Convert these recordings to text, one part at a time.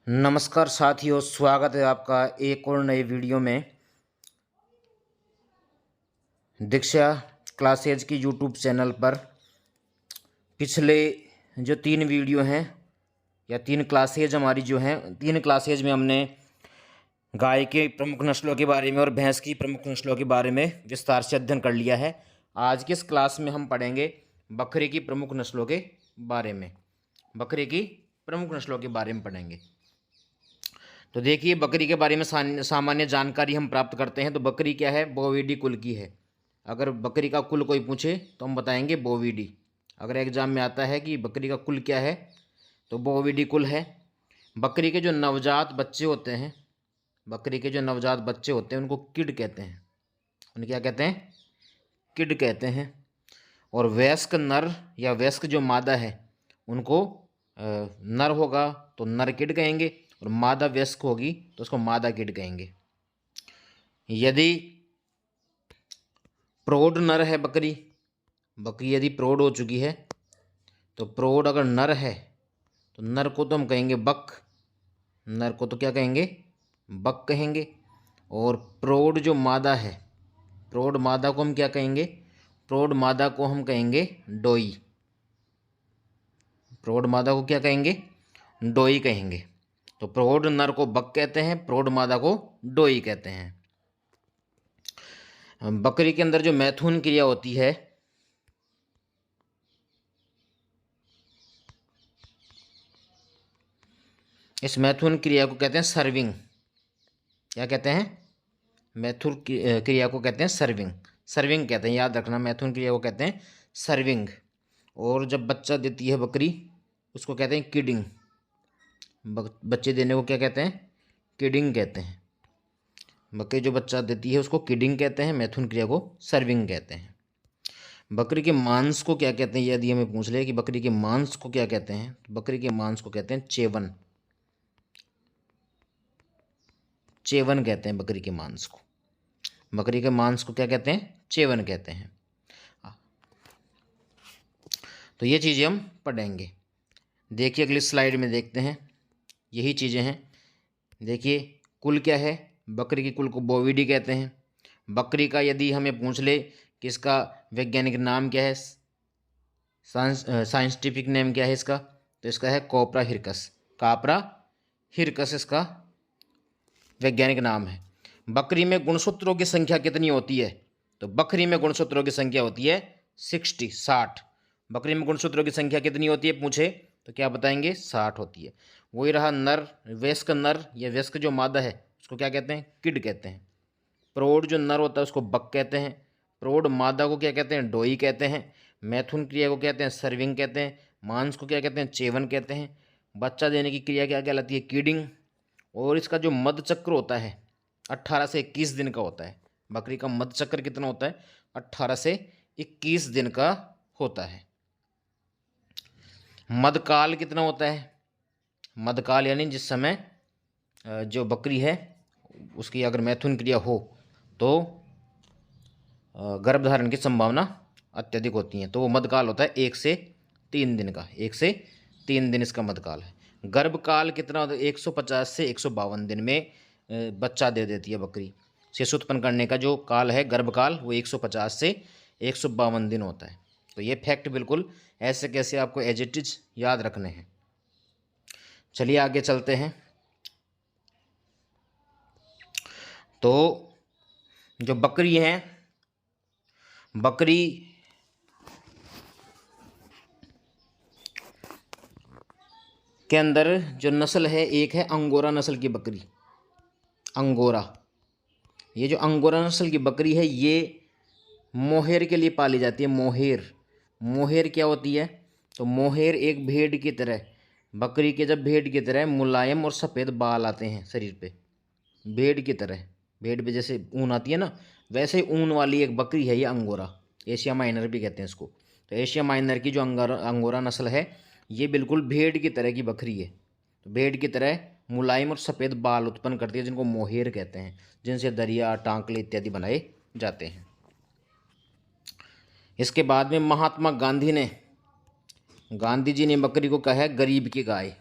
नमस्कार साथियों, स्वागत है आपका एक और नए वीडियो में। दीक्षा क्लासेज की यूट्यूब चैनल पर पिछले जो 3 वीडियो हैं या 3 क्लासेज हमारी जो हैं, 3 क्लासेज में हमने गाय के प्रमुख नस्लों के बारे में और भैंस की प्रमुख नस्लों के बारे में विस्तार से अध्ययन कर लिया है। आज की इस क्लास में हम पढ़ेंगे बकरी की प्रमुख नस्लों के बारे में। बकरी की प्रमुख नस्लों के बारे में पढ़ेंगे। तो देखिए, बकरी के बारे में सामान्य जानकारी हम प्राप्त करते हैं। तो बकरी क्या है? बोविडी कुल की है। अगर बकरी का कुल कोई पूछे तो हम बताएंगे बोविडी। अगर एग्जाम में आता है कि बकरी का कुल क्या है, तो बोविडी कुल है। बकरी के जो नवजात बच्चे होते हैं, बकरी के जो नवजात बच्चे होते हैं उनको किड कहते हैं। उन्हें क्या कहते हैं? किड कहते हैं। और वयस्क नर या वयस्क जो मादा है उनको नर होगा तो नर किड कहेंगे, और मादा वयस्क होगी तो उसको मादा किड कहेंगे। यदि प्रौढ़ नर है बकरी, बकरी यदि प्रौढ़ हो चुकी है, तो प्रौढ़ अगर नर है तो नर को तो हम कहेंगे बक। नर को तो क्या कहेंगे? बक कहेंगे। और प्रौढ़ जो मादा है, प्रौढ़ मादा को हम क्या कहेंगे? प्रौढ़ मादा को हम कहेंगे डोई। प्रौढ़ मादा को क्या कहेंगे? डोई कहेंगे। तो प्रौढ़ नर को बक कहते हैं, प्रौढ़ मादा को डोई कहते हैं। बकरी के अंदर जो मैथुन क्रिया होती है, इस मैथुन क्रिया को कहते हैं सर्विंग। क्या कहते हैं? मैथुन क्रिया को कहते हैं सर्विंग। सर्विंग कहते हैं, याद रखना, मैथुन क्रिया को कहते हैं सर्विंग। और जब बच्चा देती है बकरी, उसको कहते हैं किडिंग। बच्चे देने को क्या कहते हैं? किडिंग कहते हैं। बकरी जो बच्चा देती है उसको किडिंग कहते हैं, मैथुन क्रिया को सर्विंग कहते हैं। बकरी के मांस को क्या कहते हैं? यदि हमें पूछ ले कि बकरी के मांस को क्या कहते हैं, तो बकरी के मांस को कहते हैं चेवन। चेवन कहते हैं बकरी के मांस को। बकरी के मांस को क्या कहते हैं? चेवन कहते हैं। तो ये चीज़ें हम पढ़ेंगे। देखिए, अगली स्लाइड में देखते हैं, यही चीज़ें हैं। देखिए, कुल क्या है? बकरी के कुल को बोविडी कहते हैं। बकरी का यदि हमें पूछ ले कि इसका वैज्ञानिक नाम क्या है, साइंटिफिक नेम क्या है इसका, तो इसका है कोपरा हिरकस। कापरा हिरकस इसका वैज्ञानिक नाम है। बकरी में गुणसूत्रों की संख्या कितनी होती है? तो बकरी में गुणसूत्रों की संख्या होती है 60। बकरी में गुणसूत्रों की संख्या कितनी होती है पूछे तो क्या बताएंगे? 60 होती है। वही रहा नर, वयस्क नर या वयस्क जो मादा है उसको क्या कहते हैं? किड कहते हैं। प्रौढ़ जो नर होता है उसको बक कहते हैं। प्रौढ़ मादा को क्या कहते हैं? डोई कहते हैं। मैथुन क्रिया को कहते हैं सर्विंग कहते हैं। मांस को क्या कहते हैं? चेवन कहते हैं। बच्चा देने की क्रिया क्या कहलाती है? कीडिंग। और इसका जो मध चक्र होता है 18 से 21 दिन का होता है। बकरी का मध चक्र कितना होता है? 18 से 21 दिन का होता है। मधकाल कितना होता है? मधकाल यानी जिस समय जो बकरी है उसकी अगर मैथुन क्रिया हो तो गर्भधारण की संभावना अत्यधिक होती है, तो वो मधकाल होता है 1 से 3 दिन का। 1 से 3 दिन इसका मधकाल है। गर्भकाल कितना होता है? 150 से 152 दिन में बच्चा दे देती है बकरी। शिशु उत्पन्न करने का जो काल है गर्भकाल, वो 150 से 152 दिन होता है। तो ये फैक्ट बिल्कुल ऐसे कैसे आपको एज इट इज याद रखने हैं। चलिए आगे चलते हैं। तो जो बकरी है, बकरी के अंदर जो नस्ल है, एक है अंगोरा नस्ल की बकरी। अंगोरा, ये जो अंगोरा नस्ल की बकरी है ये मोहेर के लिए पाली जाती है। मोहेर, मोहेर क्या होती है? तो मोहेर एक भेड़ की तरह, बकरी के जब भेड़ की तरह मुलायम और सफ़ेद बाल आते हैं शरीर पे, भेड़ की तरह, भेड़ पे जैसे ऊन आती है ना, वैसे ही ऊन वाली एक बकरी है ये अंगोरा। एशिया माइनर भी कहते हैं इसको। तो एशिया माइनर की जो अंगोरा नस्ल है ये बिल्कुल भेड़ की तरह की बकरी है। तो भेड़ की तरह मुलायम और सफ़ेद बाल उत्पन्न करती है, जिनको मोहेर कहते हैं, जिनसे दरिया, टांकले इत्यादि बनाए जाते हैं। इसके बाद में महात्मा गांधी जी ने बकरी को कहा है गरीब की गाय।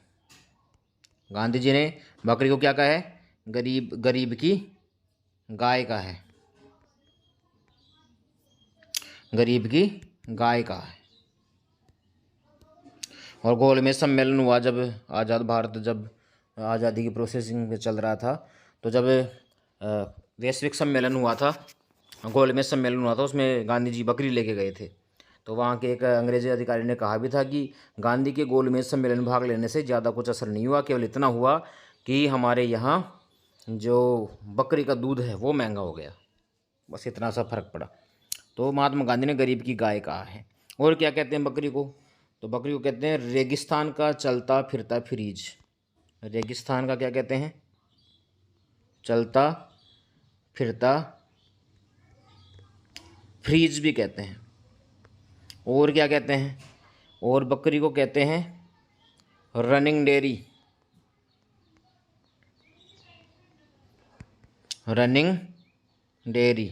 गांधी जी ने बकरी को क्या कहा है? गरीब गरीब की गाय का है, गरीब की गाय का है। और गोलमेज सम्मेलन हुआ जब आज़ाद भारत, जब आज़ादी की प्रोसेसिंग में चल रहा था, तो जब वैश्विक सम्मेलन हुआ था, गोलमेज सम्मेलन हुआ था, उसमें गांधी जी बकरी लेके गए थे। तो वहाँ के एक अंग्रेजी अधिकारी ने कहा भी था कि गांधी के गोलमेज सम्मेलन में भाग लेने से ज़्यादा कुछ असर नहीं हुआ, केवल इतना हुआ कि हमारे यहाँ जो बकरी का दूध है वो महंगा हो गया, बस इतना सा फर्क पड़ा। तो महात्मा गांधी ने गरीब की गाय कहा है। और क्या कहते हैं बकरी को? तो बकरी को कहते हैं रेगिस्तान का चलता फिरता फ्रीज। रेगिस्तान का क्या कहते हैं? चलता फिरता फ्रीज भी कहते हैं। और क्या कहते हैं? और बकरी को कहते हैं रनिंग डेयरी, रनिंग डेयरी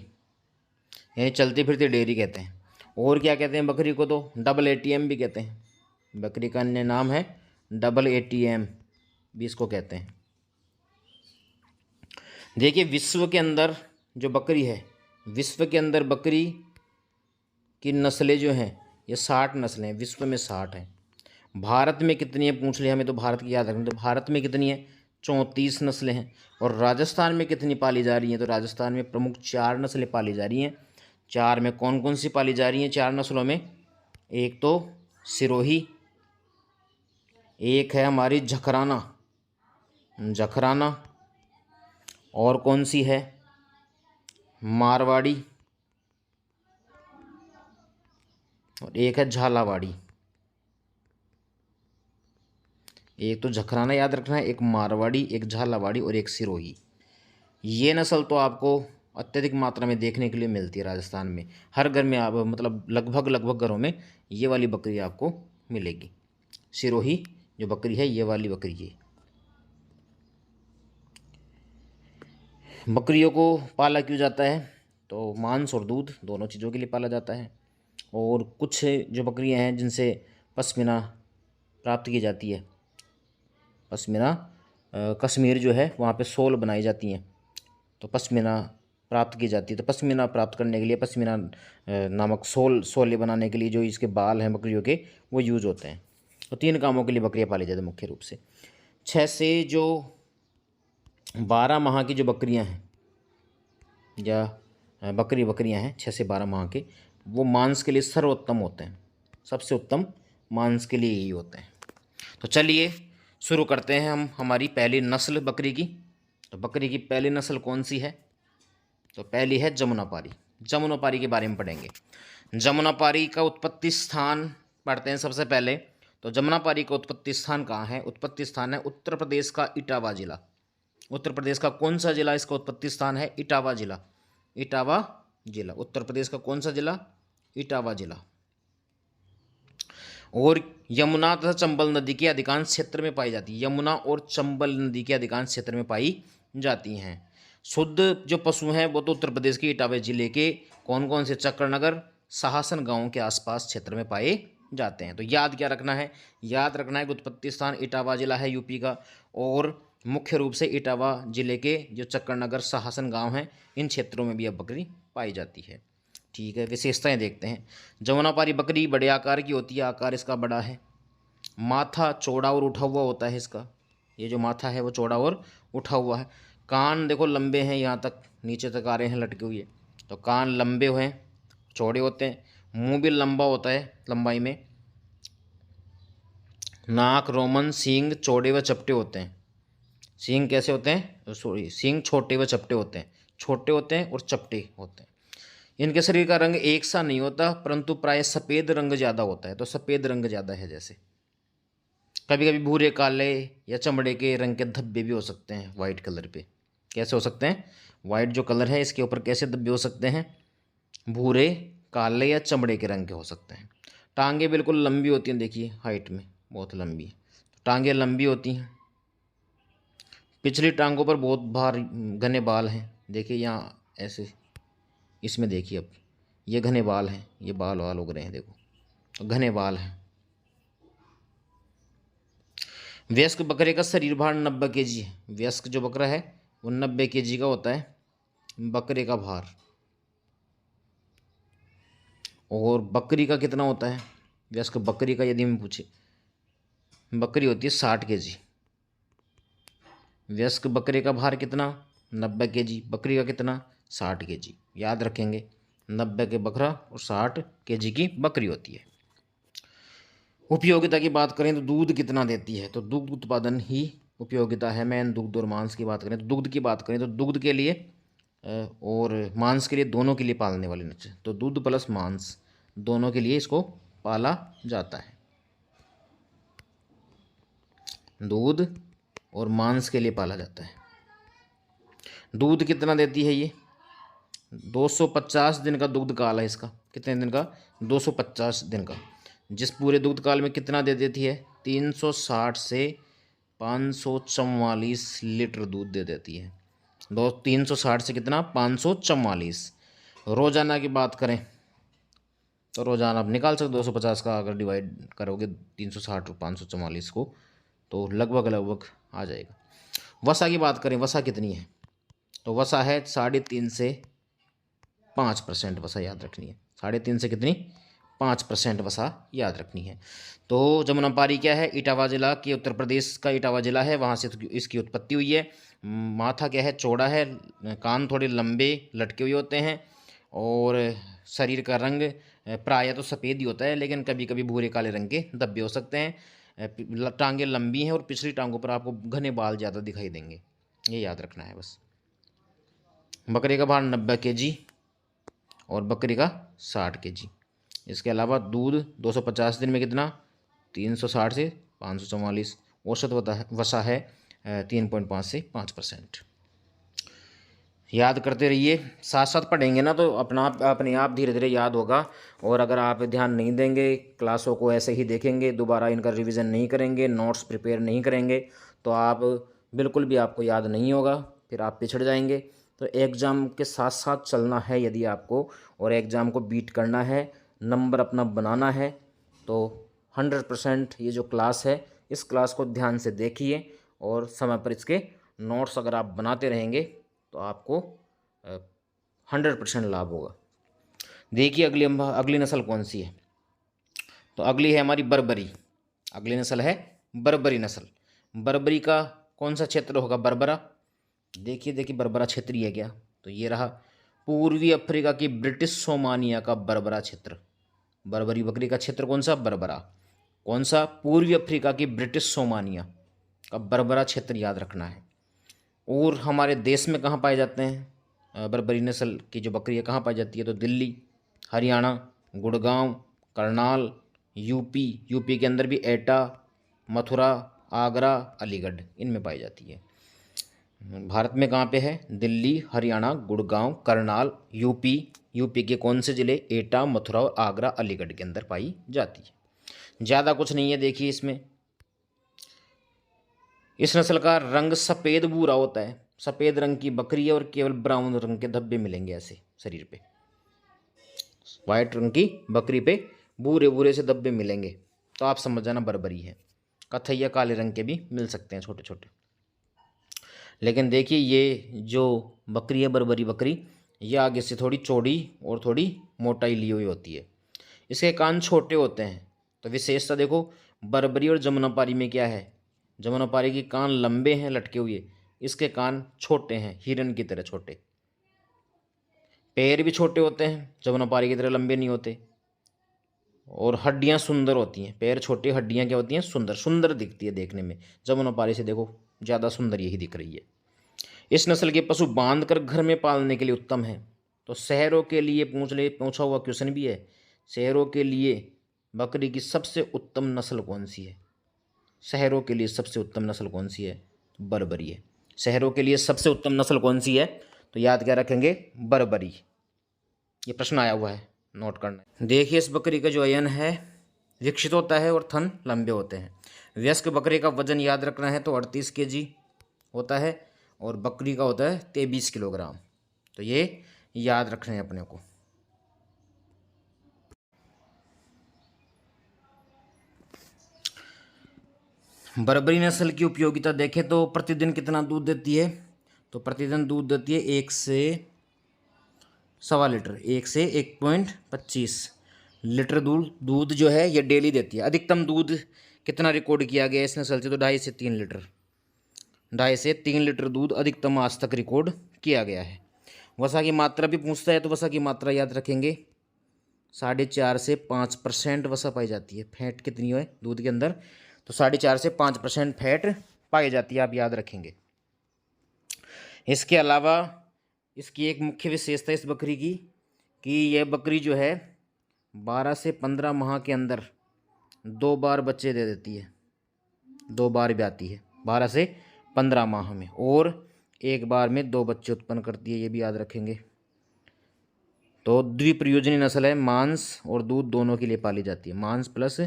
यानी चलती फिरती डेयरी कहते हैं। और क्या कहते हैं बकरी को? तो डबल एटीएम भी कहते हैं। बकरी का अन्य नाम है डबल एटीएम भी इसको कहते हैं। देखिए विश्व के अंदर जो बकरी है, विश्व के अंदर बकरी की नस्लें जो हैं ये 60 नस्लें हैं, विश्व में 60 हैं। भारत में कितनी है पूछ लिया हमें, तो भारत की याद रखनी। तो भारत में कितनी है? 34 नस्लें हैं। और राजस्थान में कितनी पाली जा रही हैं? तो राजस्थान में प्रमुख 4 नस्लें पाली जा रही हैं। 4 में कौन कौन सी पाली जा रही हैं? 4 नस्लों में एक तो सिरोही, एक है हमारी झखराना, झखराना, और कौन सी है? मारवाड़ी, और एक है झालावाड़ी। एक तो झखराना याद रखना है, एक मारवाड़ी, एक झालावाड़ी और एक सिरोही। ये नस्ल तो आपको अत्यधिक मात्रा में देखने के लिए मिलती है राजस्थान में। हर घर में आप मतलब लगभग घरों में ये वाली बकरी आपको मिलेगी। सिरोही जो बकरी है ये वाली बकरी है। बकरियों को पाला क्यों जाता है? तो मांस और दूध दोनों चीज़ों के लिए पाला जाता है। और कुछ जो बकरियां हैं जिनसे पश्मीना प्राप्त की जाती है, पश्मीना कश्मीर जो है वहाँ पे सोल बनाई जाती हैं, तो पश्मीना प्राप्त की जाती है। तो पश्मीना प्राप्त करने के लिए पश्मीना नामक सोले बनाने के लिए जो इसके बाल हैं बकरियों के वो यूज होते हैं। तो 3 कामों के लिए बकरियाँ पाली जाती हैं मुख्य रूप से। 6 से जो 12 माह की जो बकरियां हैं या बकरियां हैं 6 से 12 माह के, वो मांस के लिए सर्वोत्तम होते हैं। सबसे उत्तम मांस के लिए यही होते हैं। तो चलिए शुरू करते हैं हम हमारी पहली नस्ल बकरी की। तो बकरी की पहली नस्ल कौन सी है? तो पहली है जमुनापारी। जमुनापारी के बारे में पढ़ेंगे। जमुनापारी का उत्पत्ति स्थान पढ़ते हैं सबसे पहले। तो जमुनापारी का उत्पत्ति स्थान कहाँ है? उत्पत्ति स्थान है उत्तर प्रदेश का इटावा जिला। उत्तर प्रदेश का कौन सा जिला इसका उत्पत्ति स्थान है? इटावा जिला। इटावा जिला उत्तर प्रदेश का कौन सा जिला? इटावा जिला। और यमुना तथा चंबल नदी के अधिकांश क्षेत्र में पाई जाती है। यमुना और चंबल नदी के अधिकांश क्षेत्र में पाई जाती हैं। शुद्ध जो पशु हैं वो तो उत्तर प्रदेश के इटावा जिले के कौन कौन से? चक्करनगर, साहसन गांव के आसपास क्षेत्र में पाए जाते हैं। तो याद क्या रखना है? याद रखना है कि उत्पत्ति स्थान इटावा जिला है यूपी का, और मुख्य रूप से इटावा जिले के जो चक्करनगर, साहसन गांव हैं इन क्षेत्रों में भी अब बकरी पाई जाती है। ठीक है, विशेषताएं देखते हैं। जमुनापारी बकरी बड़े आकार की होती है, आकार इसका बड़ा है। माथा चौड़ा और उठा हुआ होता है इसका, ये जो माथा है वो चौड़ा और उठा हुआ है। कान देखो लंबे हैं, यहाँ तक नीचे तक आ रहे हैं लटके हुए, तो कान लंबे हुए चौड़े होते हैं। मुंह भी लंबा होता है लंबाई में। नाक, रोमन, सींग चौड़े व चपटे होते हैं। सींग कैसे होते हैं? सॉरी, सींग छोटे व चपटे होते हैं। छोटे होते हैं और चपटे होते हैं। इनके शरीर का रंग एक सा नहीं होता, परंतु प्राय सफ़ेद रंग ज़्यादा होता है। तो सफ़ेद रंग ज़्यादा है, जैसे कभी कभी भूरे, काले या चमड़े के रंग के धब्बे भी हो सकते हैं वाइट कलर पे। कैसे हो सकते हैं? वाइट जो कलर है इसके ऊपर कैसे धब्बे हो सकते हैं? भूरे, काले या चमड़े के रंग के हो सकते हैं। टांगे बिल्कुल लंबी होती हैं, देखिए हाइट में बहुत लंबी टांगे लंबी होती हैं। पिछली टांगों पर बहुत भारी घने बाल हैं, देखिए यहाँ ऐसे, इसमें देखिए अब ये घने बाल हैं, ये बाल वाल उग रहे हैं, देखो घने बाल हैं। वयस्क बकरे का शरीर भार 90 kg है। वयस्क जो बकरा है वो 90 kg का होता है बकरे का भार। और बकरी का कितना होता है? वयस्क बकरी का यदि मैं पूछे, बकरी होती है 60 kg। वयस्क बकरे का भार कितना? 90 kg। बकरी का कितना? 60 kg। याद रखेंगे, 90 के बकरा और 60 kg की बकरी होती है। उपयोगिता की बात करें तो दूध कितना देती है? तो दुग्ध उत्पादन ही उपयोगिता है। मैन दुग्ध और मांस की बात करें तो दुग्ध की बात करें तो दुग्ध के लिए और मांस के लिए, दोनों के लिए पालने वाले नस्ल, तो दूध प्लस मांस दोनों के लिए इसको पाला जाता है। दूध और मांस के लिए पाला जाता है। दूध कितना देती है ये? 250 दिन का दुग्ध काल है इसका। कितने दिन का? 250 दिन का। जिस पूरे दुग्ध काल में कितना दे देती है? 360 से 544 लीटर दूध दे देती है। 360 से कितना? 544। रोजाना की बात करें तो रोजाना आप निकाल सकते 250 का अगर डिवाइड करोगे 360 और 544 को तो लगभग लगभग आ जाएगा। वसा की बात करें, वसा कितनी है? तो वसा है 3.5 से 5% वसा याद रखनी है। 3.5 से कितनी? 5% वसा याद रखनी है। तो जमुनापारी क्या है? इटावा जिला के, उत्तर प्रदेश का इटावा जिला है, वहाँ से इसकी उत्पत्ति हुई है। माथा क्या है? चौड़ा है। कान थोड़े लंबे लटके हुए होते हैं और शरीर का रंग प्रायः तो सफ़ेद ही होता है, लेकिन कभी कभी भूरे काले रंग के धब्बे हो सकते हैं। टांगें लंबी हैं और पिछली टांगों पर आपको घने बाल ज़्यादा दिखाई देंगे। ये याद रखना है बस। बकरे का भार 90 kg और बकरी का 60 kg। इसके अलावा दूध 250 दिन में कितना? 360 से 544। औसत वसा है 3.5 से 5%। याद करते रहिए, साथ साथ पढ़ेंगे ना तो अपने आप धीरे धीरे याद होगा। और अगर आप ध्यान नहीं देंगे, क्लासों को ऐसे ही देखेंगे, दोबारा इनका रिवीजन नहीं करेंगे, नोट्स प्रिपेयर नहीं करेंगे, तो आप बिल्कुल भी आपको याद नहीं होगा, फिर आप पिछड़ जाएंगे। तो एग्ज़ाम के साथ साथ चलना है यदि आपको, और एग्ज़ाम को बीट करना है, नंबर अपना बनाना है, तो 100% ये जो क्लास है, इस क्लास को ध्यान से देखिए और समय पर इसके नोट्स अगर आप बनाते रहेंगे तो आपको 100% लाभ होगा। देखिए अगली नस्ल कौन सी है? तो अगली है हमारी बर्बरी। अगली नस्ल है बर्बरी नस्ल। बर्बरी का कौन सा क्षेत्र होगा? बर्बरा। देखिए बर्बरा क्षेत्रीय है क्या? तो ये रहा पूर्वी अफ्रीका की ब्रिटिश सोमानिया का बर्बरा क्षेत्र। बर्बरी बकरी का क्षेत्र कौन सा? बर्बरा। कौन सा? पूर्वी अफ्रीका की ब्रिटिश सोमानिया का बर्बरा क्षेत्र याद रखना है। और हमारे देश में कहाँ पाए जाते हैं बर्बरी नस्ल की जो बकरी है? कहाँ पाई जाती है? तो दिल्ली, हरियाणा, गुड़गांव, करनाल, यूपी के अंदर भी एटा, मथुरा, आगरा, अलीगढ़, इनमें पाई जाती है। भारत में कहाँ पे है? दिल्ली, हरियाणा, गुड़गांव, करनाल, यूपी के कौन से ज़िले? एटा, मथुरा और आगरा, अलीगढ़ के अंदर पाई जाती है। ज़्यादा कुछ नहीं है। देखिए इसमें इस नस्ल का रंग सफ़ेद भूरा होता है। सफ़ेद रंग की बकरी है और केवल ब्राउन रंग के धब्बे मिलेंगे ऐसे शरीर पे। वाइट रंग की बकरी पे भूरे भूरे से धब्बे मिलेंगे, तो आप समझ जाना बर्बरी है। कथैया काले रंग के भी मिल सकते हैं छोटे छोटे। लेकिन देखिए ये जो बकरी है बर्बरी बकरी, ये आगे से थोड़ी चौड़ी और थोड़ी मोटाई ली हुई होती है। इसके कान छोटे होते हैं। तो विशेषता देखो, बर्बरी और जमुनापारी में क्या है? जमुनापारी के कान लंबे हैं लटके हुए, इसके कान छोटे हैं, हिरन की तरह छोटे। पैर भी छोटे होते हैं, जमुनापारी की तरह लंबे नहीं होते। और हड्डियां सुंदर होती हैं। पैर छोटे, हड्डियां क्या होती हैं? सुंदर सुंदर दिखती है देखने में। जमुनापारी से देखो ज़्यादा सुंदर यही दिख रही है। इस नस्ल के पशु बांध कर घर में पालने के लिए उत्तम है। तो शहरों के लिए पूछा हुआ क्वेश्चन भी है। शहरों के लिए बकरी की सबसे उत्तम नस्ल कौन सी है? शहरों के लिए सबसे उत्तम नस्ल कौन सी है? बर्बरी है। शहरों के लिए सबसे उत्तम नस्ल कौन सी है? तो याद क्या रखेंगे? बर्बरी। ये प्रश्न आया हुआ है, नोट करना है। देखिए इस बकरी का जो अयन है विकसित होता है और थन लंबे होते हैं। वयस्क बकरी का वजन याद रखना है तो 38 kg होता है और बकरी का होता है 23 किलोग्राम। तो ये याद रखना है अपने को। बर्बरी नस्ल की उपयोगिता देखें तो प्रतिदिन कितना दूध देती है, तो प्रतिदिन दूध देती है 1 से 1.25 लीटर, 1 से 1.25 लीटर दूध जो है ये डेली देती है। अधिकतम दूध कितना रिकॉर्ड किया गया है इस नस्ल से, तो 2.5 से 3 लीटर, 2.5 से 3 लीटर दूध अधिकतम आज तक रिकॉर्ड किया गया है। वसा की मात्रा भी पूछता है, तो वसा की मात्रा याद रखेंगे 4.5 से 5% वसा पाई जाती है। फैट कितनी है दूध के अंदर, तो 4.5 से 5% फैट पाई जाती है, आप याद रखेंगे। इसके अलावा इसकी एक मुख्य विशेषता इस बकरी की कि यह बकरी जो है 12 से 15 माह के अंदर 2 बार बच्चे दे देती है, 2 बार ब्याती है 12 से 15 माह में, और 1 बार में 2 बच्चे उत्पन्न करती है, ये भी याद रखेंगे। तो द्विप्रयोजनी नस्ल है, मांस और दूध दोनों के लिए पाली जाती है, मांस प्लस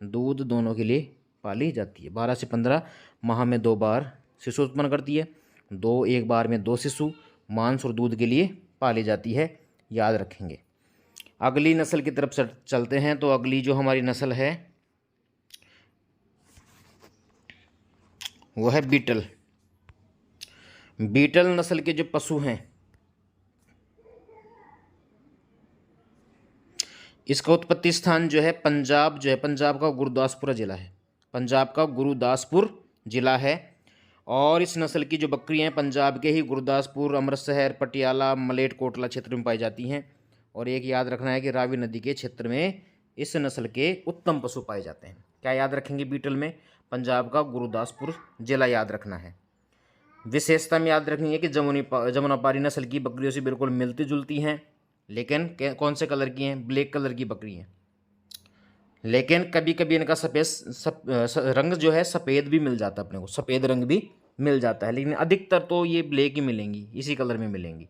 दूध दोनों के लिए पाली जाती है। 12 से 15 माह में 2 बार शिशु उत्पन्न करती है, 1 बार में 2 शिशु मांस और दूध के लिए पाली जाती है, याद रखेंगे। अगली नस्ल की तरफ चलते हैं। तो अगली जो हमारी नस्ल है वो है बीटल। बीटल नस्ल के जो पशु हैं इसका उत्पत्ति स्थान जो है पंजाब, जो है पंजाब का गुरदासपुर जिला है, पंजाब का गुरदासपुर जिला है। और इस नस्ल की जो बकरियां हैं पंजाब के ही गुरदासपुर, अमृतसर, पटियाला, मलेरकोटला क्षेत्र में पाई जाती हैं। और एक याद रखना है कि रावी नदी के क्षेत्र में इस नस्ल के उत्तम पशु पाए जाते हैं। क्या याद रखेंगे बीटल में, पंजाब का गुरदासपुर जिला याद रखना है। विशेषता में याद रखनी है कि जमुनापारी नस्ल की बकरियों से बिल्कुल मिलती जुलती हैं, लेकिन कौन से कलर की हैं, ब्लैक कलर की बकरी हैं। लेकिन कभी कभी इनका रंग जो है सफ़ेद भी मिल जाता है, अपने को सफ़ेद रंग भी मिल जाता है, लेकिन अधिकतर तो ये ब्लैक ही मिलेंगी, इसी कलर में मिलेंगी।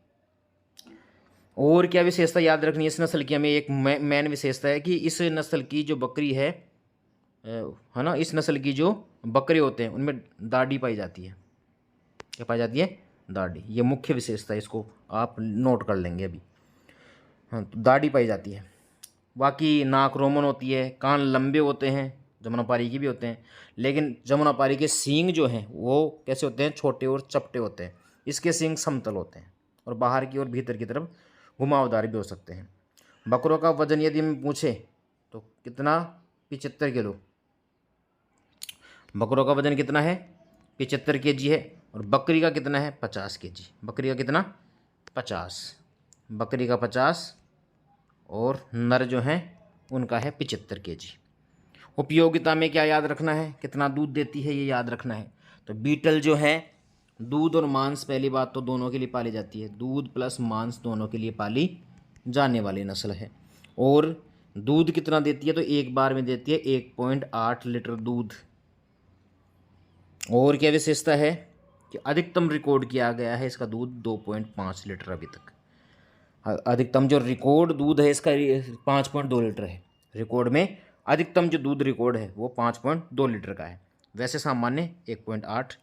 और क्या विशेषता याद रखनी है इस नस्ल की, हमें एक मेन विशेषता है कि इस नस्ल की जो बकरी है ना, इस नस्ल की जो बकरे होते हैं उनमें दाढ़ी पाई जाती है। क्या पाई जाती है, दाढ़ी, ये मुख्य विशेषता है, इसको आप नोट कर लेंगे अभी। हाँ, तो दाढ़ी पाई जाती है। बाकी नाक रोमन होती है, कान लंबे होते हैं, जमुनापारी की भी होते हैं, लेकिन जमुनापारी के सींग जो हैं वो कैसे होते हैं, छोटे और चपटे होते हैं। इसके सींग समतल होते हैं और बाहर की और भीतर की तरफ घुमावदार भी हो सकते हैं। बकरों का वजन यदि मैं पूछे तो कितना, 75 किलो। बकरों का वजन कितना है, 75 kg है। और बकरी का कितना है, 50 kg। बकरी का कितना, 50, बकरी का 50, और नर जो हैं उनका है 75 kg। उपयोगिता में क्या याद रखना है, कितना दूध देती है ये याद रखना है। तो बीटल जो है दूध और मांस, पहली बात तो दोनों के लिए पाली जाती है, दूध प्लस मांस दोनों के लिए पाली जाने वाली नस्ल है। और दूध कितना देती है, तो 1 बार में देती है 1.8 लीटर दूध। और क्या विशेषता है कि अधिकतम रिकॉर्ड किया गया है इसका दूध 2.5 लीटर अभी तक। अधिकतम जो रिकॉर्ड दूध है इसका 5.2 लीटर है। रिकॉर्ड में अधिकतम जो दूध रिकॉर्ड है वो 5.2 लीटर का है, वैसे सामान्य 1.8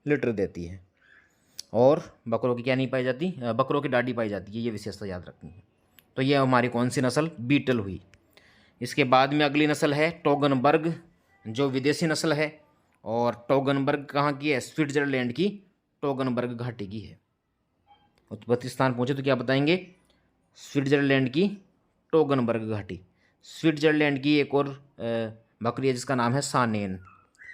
लीटर देती है। और बकरों की क्या नहीं पाई जाती, बकरों की दाढ़ी पाई जाती है, ये विशेषता याद रखनी है। तो ये हमारी कौन सी नस्ल, बीटल हुई। इसके बाद में अगली नस्ल है टोगनबर्ग, जो विदेशी नस्ल है। और टोगनबर्ग कहाँ की है, स्विट्जरलैंड की टोगनबर्ग घाटी की है। उत्पत्ति स्थान पूछे तो क्या बताएंगे, स्विट्जरलैंड की टोगनबर्ग घाटी। स्विट्जरलैंड की एक और बकरी है जिसका नाम है सानेन,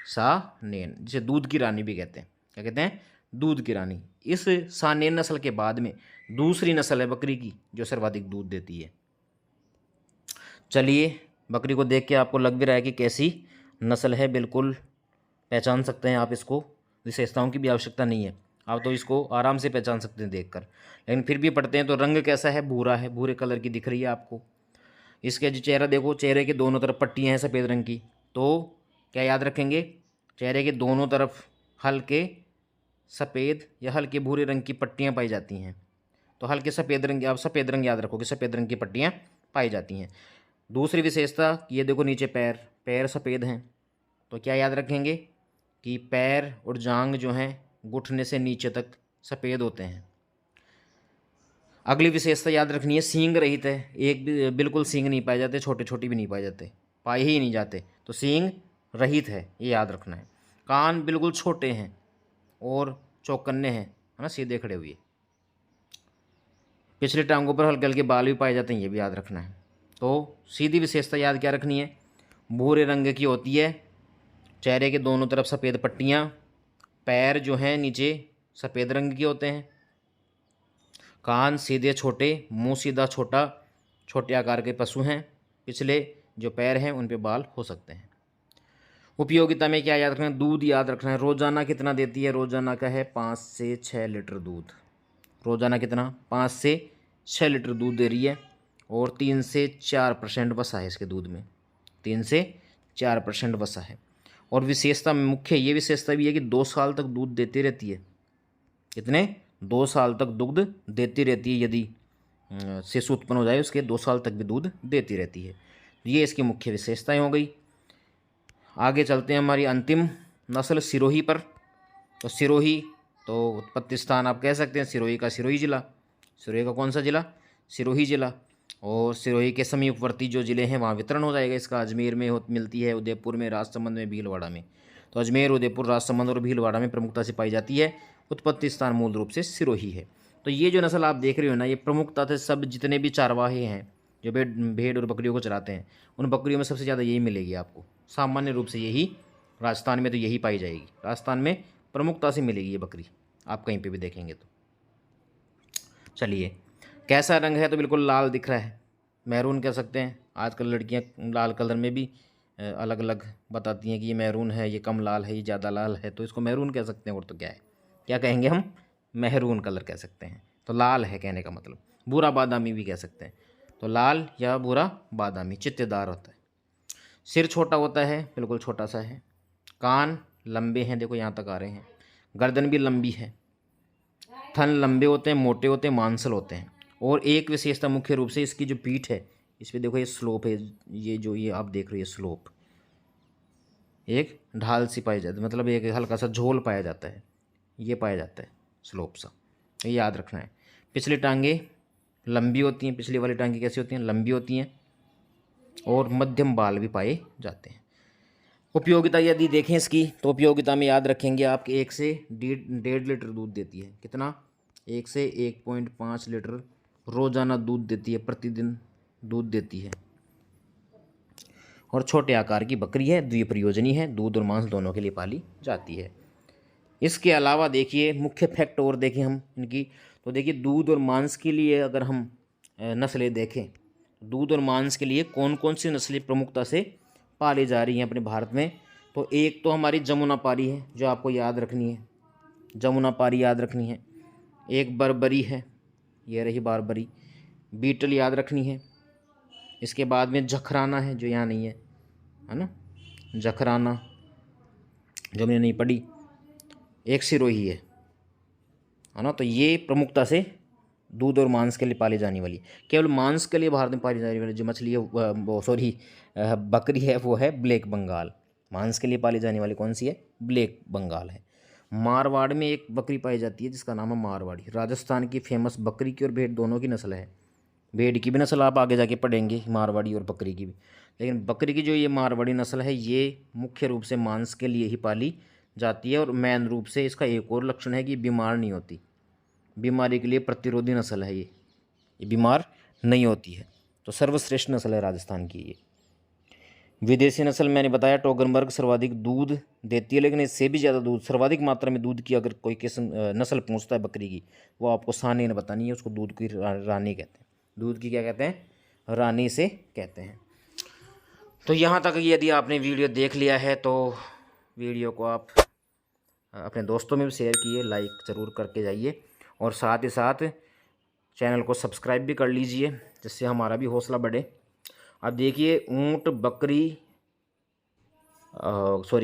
सानेन, जिसे दूध की रानी भी कहते हैं। क्या कहते हैं, दूध की रानी। इस सानेन नस्ल के बाद में दूसरी नस्ल है बकरी की जो सर्वाधिक दूध देती है। चलिए, बकरी को देख के आपको लग भी रहा है कि कैसी नस्ल है, बिल्कुल पहचान सकते हैं आप इसको, विशेषताओं की भी आवश्यकता नहीं है, आप तो इसको आराम से पहचान सकते हैं देखकर। लेकिन फिर भी पढ़ते हैं तो रंग कैसा है, भूरा है, भूरे कलर की दिख रही है आपको। इसके जो चेहरा देखो, चेहरे के दोनों तरफ पट्टियाँ हैं सफ़ेद रंग की। तो क्या याद रखेंगे, चेहरे के दोनों तरफ हल्के सफ़ेद या हल्के भूरे रंग की पट्टियाँ पाई जाती हैं। तो हल्के सफ़ेद रंग, आप सफ़ेद रंग याद रखोगे, सफ़ेद रंग की पट्टियाँ पाई जाती हैं। दूसरी विशेषता, ये देखो नीचे पैर, पैर सफ़ेद हैं। तो क्या याद रखेंगे कि पैर और जांग जो हैं घुटने से नीचे तक सफ़ेद होते हैं। अगली विशेषता याद रखनी है, सींग रहित है, एक भी बिल्कुल सींग नहीं पाए जाते, छोटे छोटे भी नहीं पाए जाते, पाए ही नहीं जाते, तो सींग रहित है, ये याद रखना है। कान बिल्कुल छोटे हैं और चौकन्ने हैं, है ना, सीधे खड़े हुए। पिछली टांगों पर हल्के हल्के बाल भी पाए जाते हैं, ये भी याद रखना है। तो सीधी विशेषता याद क्या रखनी है, भूरे रंग की होती है, चेहरे के दोनों तरफ सफ़ेद पट्टियाँ, पैर जो हैं नीचे सफ़ेद रंग के होते हैं, कान सीधे छोटे, मुंह सीधा छोटा, छोटे आकार के पशु हैं, पिछले जो पैर हैं उन पे बाल हो सकते हैं। उपयोगिता में क्या याद रखना है, दूध याद रखना है। रोज़ाना कितना देती है, रोज़ाना का है 5 से 6 लीटर दूध। रोज़ाना कितना, 5 से 6 लीटर दूध दे रही है, और 3 से 4% वसा है इसके दूध में, 3 से 4% वसा है। और विशेषता में मुख्य ये विशेषता भी है कि 2 साल तक दूध देती रहती है। कितने, 2 साल तक दूध देती रहती है। यदि शिशु उत्पन्न हो जाए उसके 2 साल तक भी दूध देती रहती है। ये इसकी मुख्य विशेषताएं हो गई। आगे चलते हैं हमारी अंतिम नस्ल सिरोही पर। तो सिरोही, तो उत्पत्ति स्थान आप कह सकते हैं सिरोही का सिरोही जिला। सिरोही का कौन सा जिला, सिरोही जिला। और सिरोही के समीपवर्ती जो ज़िले हैं वहाँ वितरण हो जाएगा इसका। अजमेर में मिलती है, उदयपुर में, राजसमंद में, भीलवाड़ा में। तो अजमेर, उदयपुर, राजसमंद और भीलवाड़ा में प्रमुखता से पाई जाती है। उत्पत्ति स्थान मूल रूप से सिरोही है। तो ये जो नस्ल आप देख रहे हो ना, ये प्रमुखता से सब जितने भी चारवाहे हैं जो भेड़ और बकरियों को चराते हैं, उन बकरियों में सबसे ज़्यादा यही मिलेगी आपको। सामान्य रूप से यही, राजस्थान में तो यही पाई जाएगी। राजस्थान में प्रमुखता से मिलेगी ये बकरी, आप कहीं पे भी देखेंगे तो। चलिए, कैसा रंग है, तो बिल्कुल लाल दिख रहा है, मैरून कह सकते हैं। आजकल लड़कियां लाल कलर में भी अलग अलग बताती हैं कि ये मैरून है, ये कम लाल है, ये ज़्यादा लाल है, तो इसको मैरून कह सकते हैं। और तो क्या है, क्या कहेंगे हम, महरून कलर कह सकते हैं। तो लाल है कहने का मतलब। भूरा बादामी भी कह सकते हैं। तो लाल या भूरा बादामी चित्तेदार होता है। सिर छोटा होता है, बिल्कुल छोटा सा है। कान लंबे हैं, देखो यहाँ तक आ रहे हैं। गर्दन भी लंबी है। थन लंबे होते हैं, मोटे होते हैं, मांसल होते हैं। और एक विशेषता मुख्य रूप से इसकी जो पीठ है, इस पर देखो ये स्लोप है, ये जो ये आप देख रहे हो ये स्लोप, एक ढाल सी पाई जाती है, मतलब एक हल्का सा झोल पाया जाता है, ये पाया जाता है स्लोप सा, ये याद रखना है। पिछली टांगे लंबी होती हैं, पिछली वाली टांगे कैसी होती हैं, लंबी होती हैं। और मध्यम बाल भी पाए जाते हैं। उपयोगिता यदि देखें इसकी, तो उपयोगिता में याद रखेंगे आप कि 1 से 1.5 लीटर दूध देती है। कितना, 1 से 1.5 लीटर रोज़ाना दूध देती है, प्रतिदिन दूध देती है। और छोटे आकार की बकरी है, द्विप्रयोजनी है, दूध और मांस दोनों के लिए पाली जाती है। इसके अलावा देखिए मुख्य फैक्ट और देखें हम इनकी, तो देखिए दूध और मांस के लिए अगर हम नस्लें देखें, दूध और मांस के लिए कौन कौन सी नस्लें प्रमुखता से पाली जा रही हैं अपने भारत में। तो एक तो हमारी जमुना पारी है जो आपको याद रखनी है, जमुना पारी याद रखनी है। एक बर्बरी है, ये रही बारबरी। बीटल याद रखनी है। इसके बाद में जखराना है जो यहाँ नहीं है ना, जखराना जो मैंने नहीं पढ़ी। एक सिरोही है ना। तो ये प्रमुखता से दूध और मांस के लिए पाली जाने वाली, केवल मांस के लिए भारत में पाली जाने वाली जो मछली है वो बकरी है वो है ब्लैक बंगाल। मांस के लिए पाली जाने वाली कौन सी है, ब्लैक बंगाल है। मारवाड़ में एक बकरी पाई जाती है जिसका नाम है मारवाड़ी। राजस्थान की फेमस बकरी की और भेड़ दोनों की नस्ल है। भेड़ की भी नस्ल आप आगे जाके पढ़ेंगे, मारवाड़ी और बकरी की भी। लेकिन बकरी की जो ये मारवाड़ी नस्ल है ये मुख्य रूप से मांस के लिए ही पाली जाती है। और मेन रूप से इसका एक और लक्षण है कि बीमार नहीं होती, बीमारी के लिए प्रतिरोधी नस्ल है ये बीमार नहीं होती है। तो सर्वश्रेष्ठ नस्ल है राजस्थान की ये। विदेशी नस्ल मैंने बताया टोगनबर्ग सर्वाधिक दूध देती है, लेकिन इससे भी ज़्यादा दूध, सर्वाधिक मात्रा में दूध की अगर कोई किस्म नस्ल पूछता है बकरी की, वो आपको सानी ने बतानी है। उसको दूध की रानी कहते हैं, दूध की क्या कहते हैं, रानी से कहते हैं। तो यहाँ तक यदि आपने वीडियो देख लिया है तो वीडियो को आप अपने दोस्तों में भी शेयर कीजिए, लाइक ज़रूर करके जाइए, और साथ ही साथ चैनल को सब्सक्राइब भी कर लीजिए जिससे हमारा भी हौसला बढ़े। अब देखिए ऊँट, बकरी,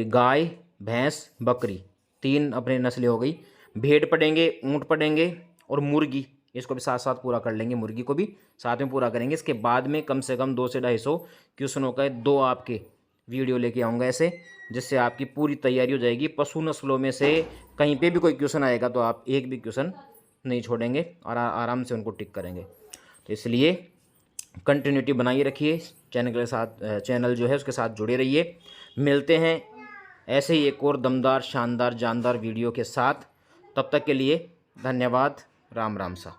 गाय, भैंस, बकरी, 3 अपने नस्लें हो गई। भेड़ पढ़ेंगे, ऊँट पढ़ेंगे और मुर्गी, इसको भी साथ साथ पूरा कर लेंगे, मुर्गी को भी साथ में पूरा करेंगे। इसके बाद में कम से कम 200 से 250 क्वेश्चनों का 2 आपके वीडियो लेके आऊँगा ऐसे, जिससे आपकी पूरी तैयारी हो जाएगी। पशु नस्लों में से कहीं पे भी कोई क्वेश्चन आएगा तो आप एक भी क्वेश्चन नहीं छोड़ेंगे और आराम से उनको टिक करेंगे। तो इसलिए कंटिन्यूटी बनाइए रखिए, चैनल के साथ, चैनल जो है उसके साथ जुड़े रहिए। मिलते हैं ऐसे ही एक और दमदार शानदार जानदार वीडियो के साथ। तब तक के लिए धन्यवाद। राम राम सा।